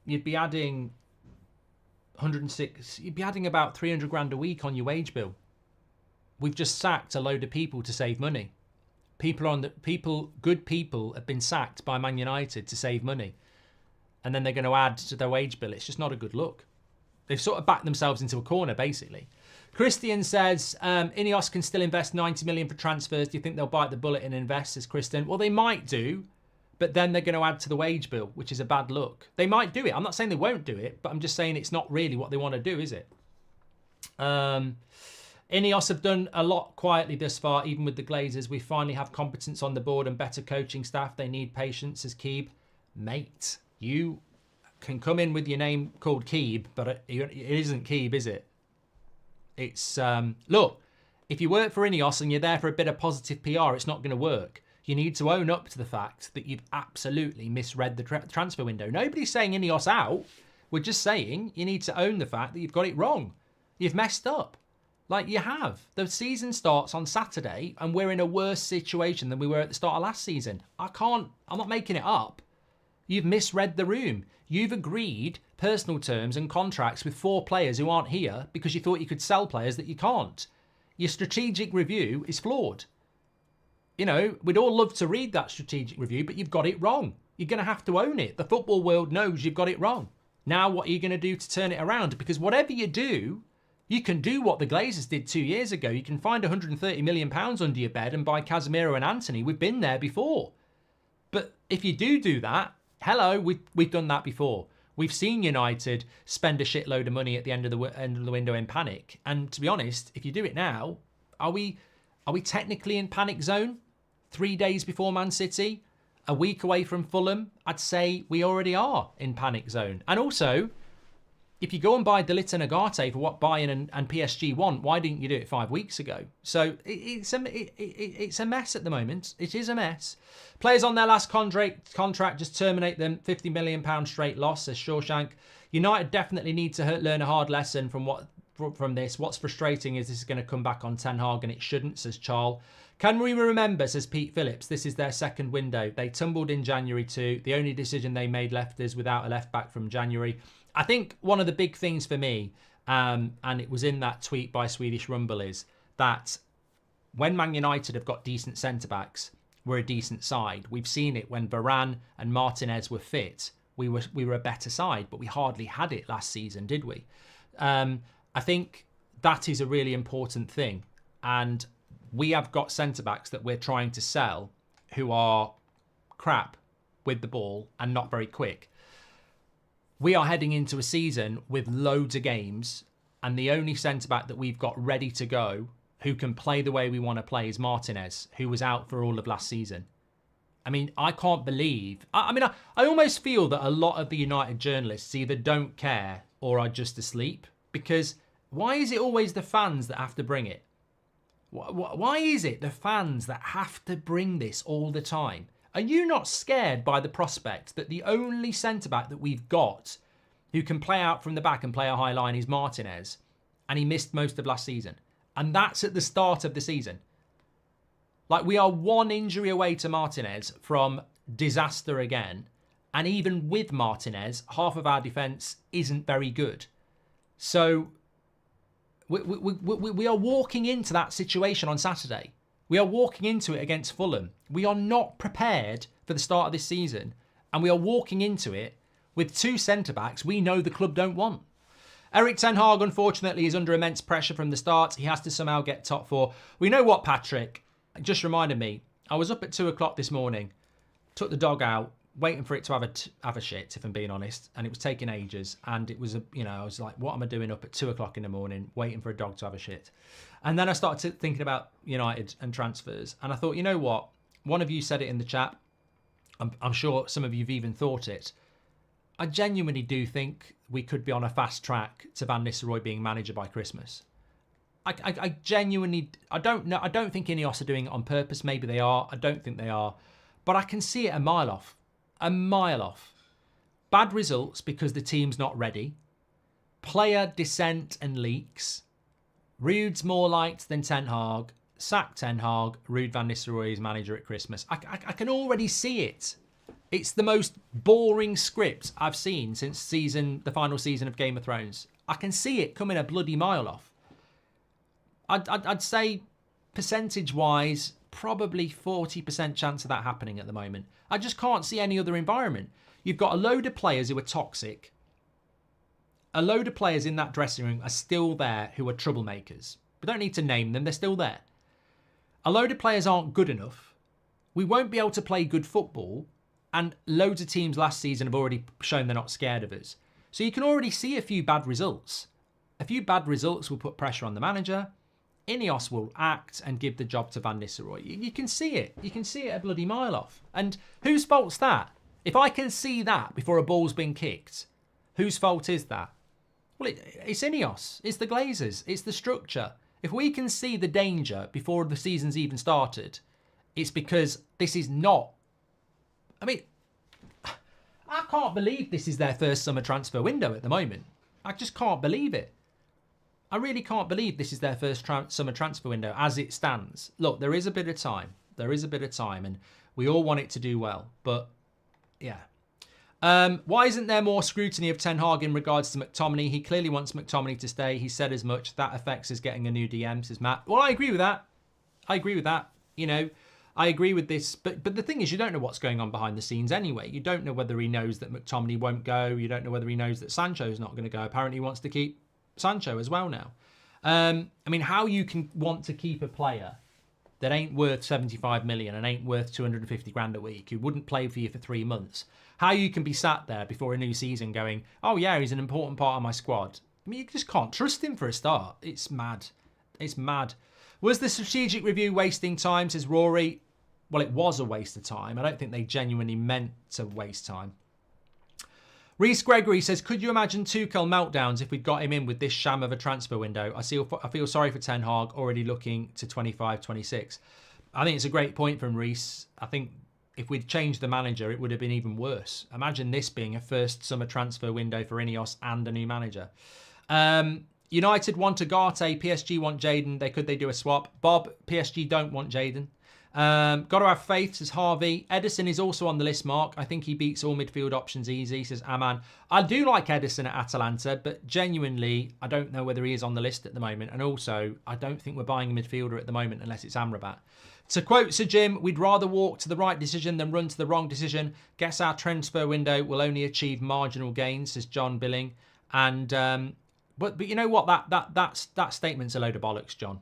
106. You'd be adding about 300 grand a week on your wage bill. We've just sacked a load of people to save money. Good people have been sacked by Man United to save money. And then they're going to add to their wage bill. It's just not a good look. They've sort of backed themselves into a corner, basically. Christian says, Ineos can still invest 90 million for transfers. Do you think they'll bite the bullet and invest, says Christian? Well, they might do, but then they're going to add to the wage bill, which is a bad look. They might do it. I'm not saying they won't do it, but I'm just saying it's not really what they want to do, is it? Ineos have done a lot quietly thus far, even with the Glazers. We finally have competence on the board and better coaching staff. They need patience, says Keeb. Mate, you can come in with your name called Keeb, but it isn't Keeb, is it? It's, look, if you work for Ineos and you're there for a bit of positive PR, it's not going to work. You need to own up to the fact that you've absolutely misread the transfer window. Nobody's saying Ineos out. We're just saying you need to own the fact that you've got it wrong. You've messed up. Like you have. The season starts on Saturday and we're in a worse situation than we were at the start of last season. I'm not making it up. You've misread the room. You've agreed personal terms and contracts with 4 players who aren't here because you thought you could sell players that you can't. Your strategic review is flawed. You know, we'd all love to read that strategic review, but you've got it wrong. You're going to have to own it. The football world knows you've got it wrong. Now what are you going to do to turn it around? Because whatever you do, you can do what the Glazers did 2 years ago. You can find £130 million under your bed and buy Casemiro and Anthony. We've been there before. But if you do that, hello, we've done that before. We've seen United spend a shitload of money at the end of the window in panic. And to be honest, if you do it now, are we technically in panic zone? 3 days before Man City, a week away from Fulham, I'd say we already are in panic zone. And also, if you go and buy De Ligt and Agate for what Bayern and PSG want, why didn't you do it 5 weeks ago? So it's a mess at the moment. It is a mess. Players on their last contract, just terminate them. £50 million straight loss, says Shawshank. United definitely need to learn a hard lesson from this. What's frustrating is this is going to come back on Ten Hag and it shouldn't, says Charles. Can we remember, says Pete Phillips, this is their second window. They tumbled in January too. The only decision they made left us without a left back from January. I think one of the big things for me, and it was in that tweet by Swedish Rumble, is that when Man United have got decent centre-backs, we're a decent side. We've seen it when Varane and Martinez were fit. We were a better side, but we hardly had it last season, did we? I think that is a really important thing. And we have got centre-backs that we're trying to sell who are crap with the ball and not very quick. We are heading into a season with loads of games, and the only centre-back that we've got ready to go who can play the way we want to play is Martinez, who was out for all of last season. I mean, I can't believe... I almost feel that a lot of the United journalists either don't care or are just asleep, because why is it always the fans that have to bring it? Why is it the fans that have to bring this all the time? Are you not scared by the prospect that the only centre-back that we've got who can play out from the back and play a high line is Martinez, and he missed most of last season? And that's at the start of the season. Like, we are one injury away to Martinez from disaster again. And even with Martinez, half of our defence isn't very good. So we are walking into that situation on Saturday. We are walking into it against Fulham. We are not prepared for the start of this season. And we are walking into it with two centre-backs we know the club don't want. Erik Ten Hag, unfortunately, is under immense pressure from the start. He has to somehow get top four. We know what, Patrick? It just reminded me. I was up at 2 o'clock this morning, took the dog out, waiting for it to have a shit, if I'm being honest, and it was taking ages. And it was, I was like, what am I doing up at 2 o'clock in the morning, waiting for a dog to have a shit? And then I started thinking about United and transfers, and I thought, you know what? One of you said it in the chat. I'm sure some of you've even thought it. I genuinely do think we could be on a fast track to Van Nistelrooy being manager by Christmas. I genuinely, I don't know. I don't think Inos are doing it on purpose. Maybe they are. I don't think they are. But I can see it a mile off. A mile off. Bad results because the team's not ready. Player dissent and leaks. Ruud's more liked than Ten Hag. Sack Ten Hag. Ruud Van Nistelrooy is manager at Christmas. I can already see it. It's the most boring script I've seen since the final season of Game of Thrones. I can see it coming a bloody mile off. I'd say percentage-wise, probably 40% chance of that happening at the moment. I just can't see any other environment. You've got a load of players who are toxic. A load of players in that dressing room are still there who are troublemakers. We don't need to name them, they're still there. A load of players aren't good enough. We won't be able to play good football. And loads of teams last season have already shown they're not scared of us. So you can already see a few bad results. A few bad results will put pressure on the manager. Inos will act and give the job to Van Nistelrooy. You can see it. You can see it a bloody mile off. And whose fault's that? If I can see that before a ball's been kicked, whose fault is that? Well, it's Inos. It's the Glazers. It's the structure. If we can see the danger before the season's even started, it's because this is not... I mean, I can't believe this is their first summer transfer window at the moment. I just can't believe it. I really can't believe this is their first summer transfer window as it stands. Look, there is a bit of time. There is a bit of time, and we all want it to do well. But, yeah. Why isn't there more scrutiny of Ten Hag in regards to McTominay? He clearly wants McTominay to stay. He said as much. That affects us getting a new DM, says Matt. Well, I agree with that. I agree with that. I agree with this, but the thing is, you don't know what's going on behind the scenes anyway. You don't know whether he knows that McTominay won't go. You don't know whether he knows that Sancho's not going to go. Apparently, he wants to keep Sancho as well now. I mean, how you can want to keep a player that ain't worth 75 million and ain't worth 250 grand a week, who wouldn't play for you for 3 months, how you can be sat there before a new season going, oh yeah, he's an important part of my squad. I mean, you just can't trust him for a start. It's mad. It's mad. Was the strategic review wasting time, says Rory? Well, it was a waste of time. I don't think they genuinely meant to waste time. Reese Gregory says, could you imagine Tuchel meltdowns if we'd got him in with this sham of a transfer window? I feel sorry for Ten Hag, already looking to 25, 26. I think it's a great point from Reese. I think if we'd changed the manager, it would have been even worse. Imagine this being a first summer transfer window for Ineos and a new manager. United want Agate, PSG want Jadon. Could they do a swap? Bob, PSG don't want Jadon. Got to have faith, says Harvey. Edison is also on the list, Mark. I think he beats all midfield options easy, says Aman. I do like Edison at Atalanta, but genuinely, I don't know whether he is on the list at the moment. And also, I don't think we're buying a midfielder at the moment unless it's Amrabat. To quote Sir Jim, we'd rather walk to the right decision than run to the wrong decision. Guess our transfer window will only achieve marginal gains, says John Billing. And but you know what? That statement's a load of bollocks, John.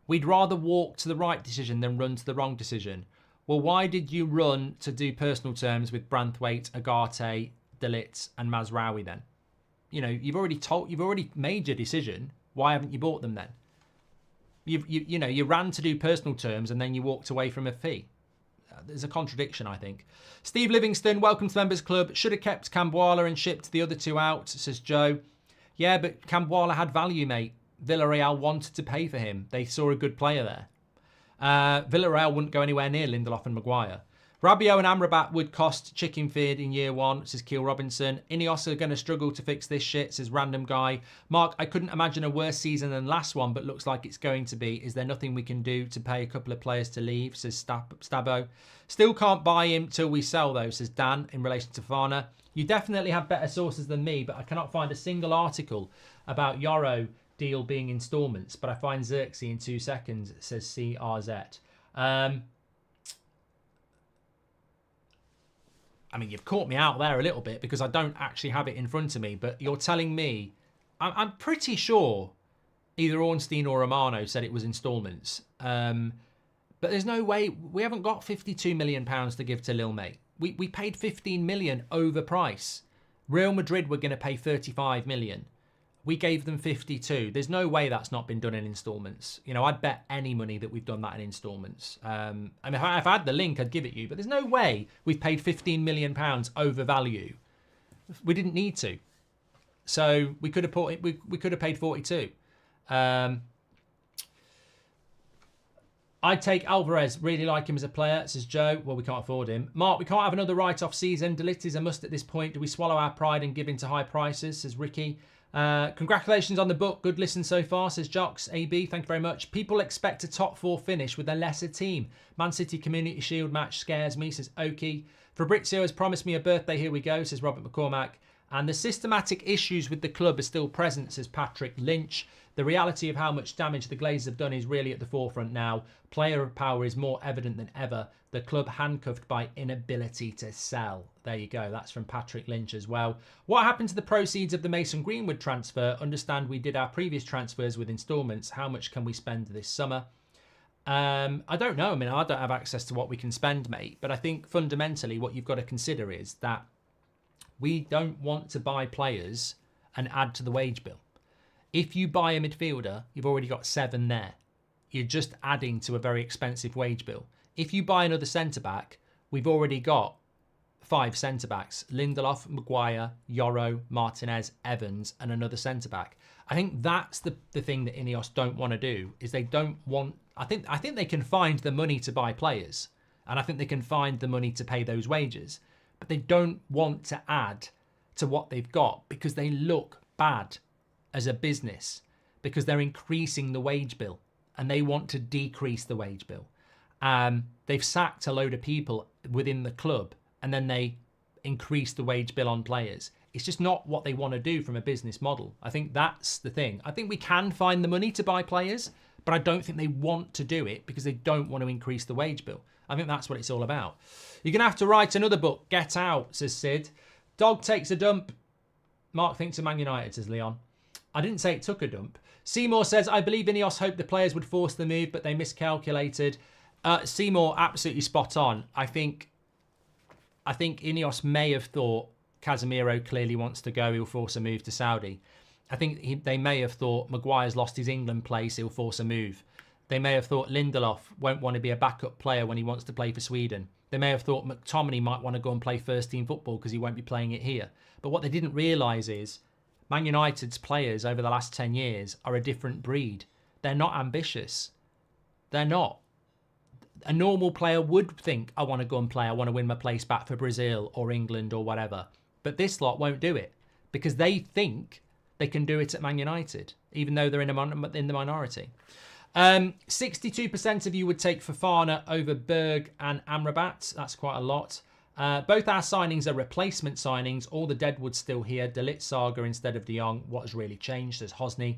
We'd rather walk to the right decision than run to the wrong decision. Well, why did you run to do personal terms with Branthwaite, Agate, De Ligt and Mazraoui then? You've already made your decision. Why haven't you bought them then? You ran to do personal terms and then you walked away from a fee. There's a contradiction, I think. Steve Livingston, welcome to Members Club. Should have kept Camboila and shipped the other two out, says Joe. Yeah, but Camboila had value, mate. Villarreal wanted to pay for him. They saw a good player there. Villarreal wouldn't go anywhere near Lindelof and Maguire. Rabiot and Amrabat would cost chicken feed in year one, says Keel Robinson. Ineos are going to struggle to fix this shit, says random guy. Mark, I couldn't imagine a worse season than last one, but looks like it's going to be. Is there nothing we can do to pay a couple of players to leave, says Stabo. Still can't buy him till we sell, though, says Dan, in relation to Fofana. You definitely have better sources than me, but I cannot find a single article about Euro deal being instalments, but I find Xerxes in 2 seconds, says CRZ. I mean, you've caught me out there a little bit because I don't actually have it in front of me, but you're telling me, I'm pretty sure either Ornstein or Romano said it was instalments. But there's no way, we haven't got £52 million to give to Lil Mate. We paid 15 million over price. Real Madrid were going to pay 35 million. We gave them 52. There's no way that's not been done in instalments. You know, I'd bet any money that we've done that in instalments. I mean, if I had the link, I'd give it you. But there's no way we've paid £15 million over value. We didn't need to. So we could have we could have paid 42. I'd take Alvarez. Really like him as a player, says Joe. Well, we can't afford him. Mark, we can't have another write-off season. Delict is a must at this point. Do we swallow our pride and give in to high prices, says Ricky. Congratulations on the book. Good listen so far, says Jocks AB. Thank you very much. People expect a top 4 finish with a lesser team. Man City Community Shield match scares me, says Oki. Fabrizio has promised me a birthday. Here we go, says Robert McCormack. And the systematic issues with the club are still present, says Patrick Lynch. The reality of how much damage the Glazers have done is really at the forefront now. Player power is more evident than ever. The club handcuffed by inability to sell. There you go. That's from Patrick Lynch as well. What happened to the proceeds of the Mason Greenwood transfer? Understand we did our previous transfers with instalments. How much can we spend this summer? I don't know. I mean, I don't have access to what we can spend, mate. But I think fundamentally what you've got to consider is that we don't want to buy players and add to the wage bill. If you buy a midfielder, you've already got 7 there. You're just adding to a very expensive wage bill. If you buy another centre-back, we've already got 5 centre-backs. Lindelof, Maguire, Yoro, Martinez, Evans, and another centre-back. I think that's the thing that Ineos don't want to do, is they don't want... I think they can find the money to buy players, and I think they can find the money to pay those wages, but they don't want to add to what they've got because they look bad as a business, because they're increasing the wage bill and they want to decrease the wage bill. They've sacked a load of people within the club and then they increase the wage bill on players. It's just not what they want to do from a business model. I think that's the thing. I think we can find the money to buy players, but I don't think they want to do it because they don't want to increase the wage bill. I think that's what it's all about. You're going to have to write another book. Get out, says Sid. Dog takes a dump. Mark thinks of Man United, says Leon. I didn't say it took a dump. Seymour says, I believe Ineos hoped the players would force the move, but they miscalculated. Seymour, absolutely spot on. I think Ineos may have thought Casemiro clearly wants to go. He'll force a move to Saudi. I think they may have thought Maguire's lost his England place. He'll force a move. They may have thought Lindelof won't want to be a backup player when he wants to play for Sweden. They may have thought McTominay might want to go and play first team football because he won't be playing it here. But what they didn't realise is Man United's players over the last 10 years are a different breed. They're not ambitious. They're not. A normal player would think, I want to go and play. I want to win my place back for Brazil or England or whatever. But this lot won't do it because they think they can do it at Man United, even though they're in the minority. 62% of you would take Fofana over Berg and Amrabat. That's quite a lot. Both our signings are replacement signings. All the deadwood's still here. De Ligt Saga instead of De Jong. What has really changed? Says Hosni.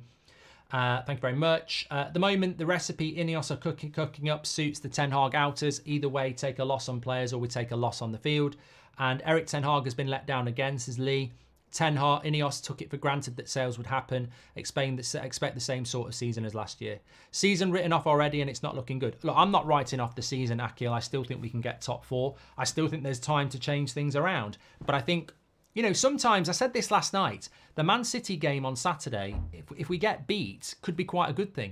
Thank you very much. At the moment, the recipe Ineos are cooking up suits the Ten Hag outers. Either way, take a loss on players or we take a loss on the field. And Eric Ten Hag has been let down again, says Lee. Ineos took it for granted that sales would happen. Expect the same sort of season as last year. Season written off already and it's not looking good. Look, I'm not writing off the season, Akil. I still think we can get top 4. I still think there's time to change things around. But I think, you know, sometimes, I said this last night, the Man City game on Saturday, if we get beat, could be quite a good thing.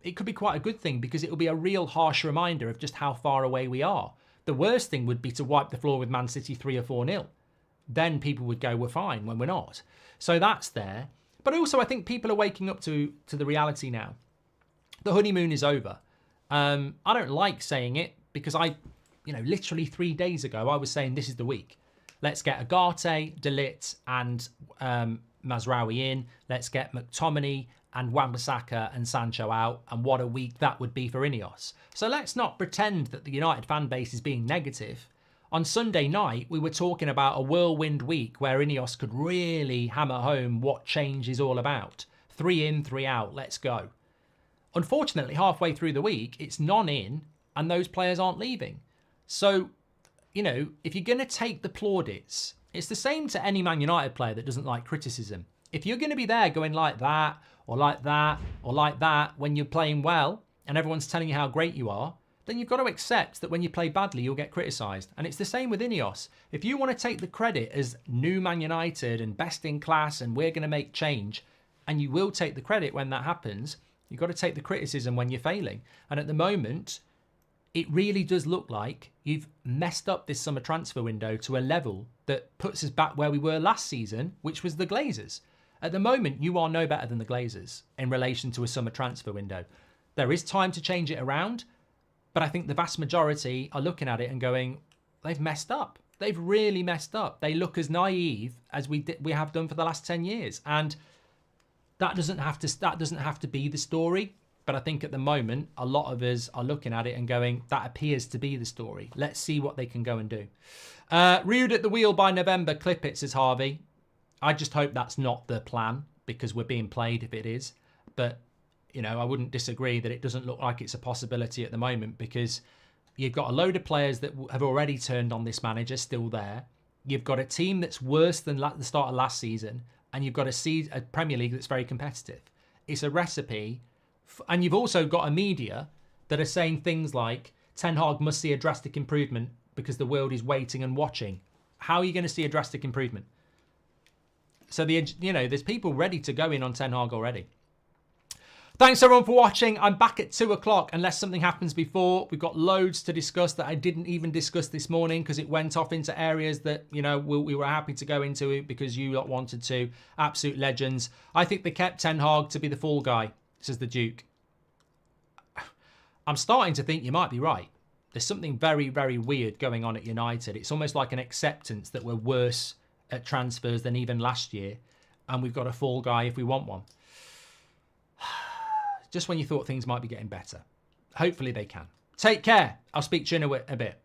It could be quite a good thing because it will be a real harsh reminder of just how far away we are. The worst thing would be to wipe the floor with Man City 3 or 4-0. Then people would go, we're fine, when we're not. So that's there. But also I think people are waking up to the reality now. The honeymoon is over. I don't like saying it because I literally 3 days ago, I was saying this is the week. Let's get Agate, De Ligt and Mazraoui in. Let's get McTominay and Wan-Bissaka and Sancho out. And what a week that would be for Ineos. So let's not pretend that the United fan base is being negative. On Sunday night, we were talking about a whirlwind week where Ineos could really hammer home what change is all about. 3 in, 3 out, let's go. Unfortunately, halfway through the week, it's none in and those players aren't leaving. So, if you're going to take the plaudits, it's the same to any Man United player that doesn't like criticism. If you're going to be there going like that, or like that, or like that when you're playing well and everyone's telling you how great you are, then you've got to accept that when you play badly, you'll get criticised. And it's the same with Ineos. If you want to take the credit as new Man United and best in class and we're going to make change, and you will take the credit when that happens, you've got to take the criticism when you're failing. And at the moment, it really does look like you've messed up this summer transfer window to a level that puts us back where we were last season, which was the Glazers. At the moment, you are no better than the Glazers in relation to a summer transfer window. There is time to change it around, but I think the vast majority are looking at it and going, they've messed up. They've really messed up. They look as naive as we have done for the last 10 years. And that doesn't have to be the story. But I think at the moment, a lot of us are looking at it and going, that appears to be the story. Let's see what they can go and do. Reared at the wheel by November, clip it, says Harvey. I just hope that's not the plan because we're being played if it is. But, I wouldn't disagree that it doesn't look like it's a possibility at the moment because you've got a load of players that have already turned on this manager still there. You've got a team that's worse than the start of last season. And you've got a Premier League that's very competitive. It's a recipe. And you've also got a media that are saying things like Ten Hag must see a drastic improvement because the world is waiting and watching. How are you going to see a drastic improvement? So there's people ready to go in on Ten Hag already. Thanks everyone for watching. I'm back at 2 o'clock unless something happens before. We've got loads to discuss that I didn't even discuss this morning because it went off into areas that, we were happy to go into it because you lot wanted to. Absolute legends. I think they kept Ten Hag to be the fall guy, says the Duke. I'm starting to think you might be right. There's something very, very weird going on at United. It's almost like an acceptance that we're worse at transfers than even last year. And we've got a fall guy if we want one. Just when you thought things might be getting better. Hopefully they can. Take care. I'll speak to you in a bit.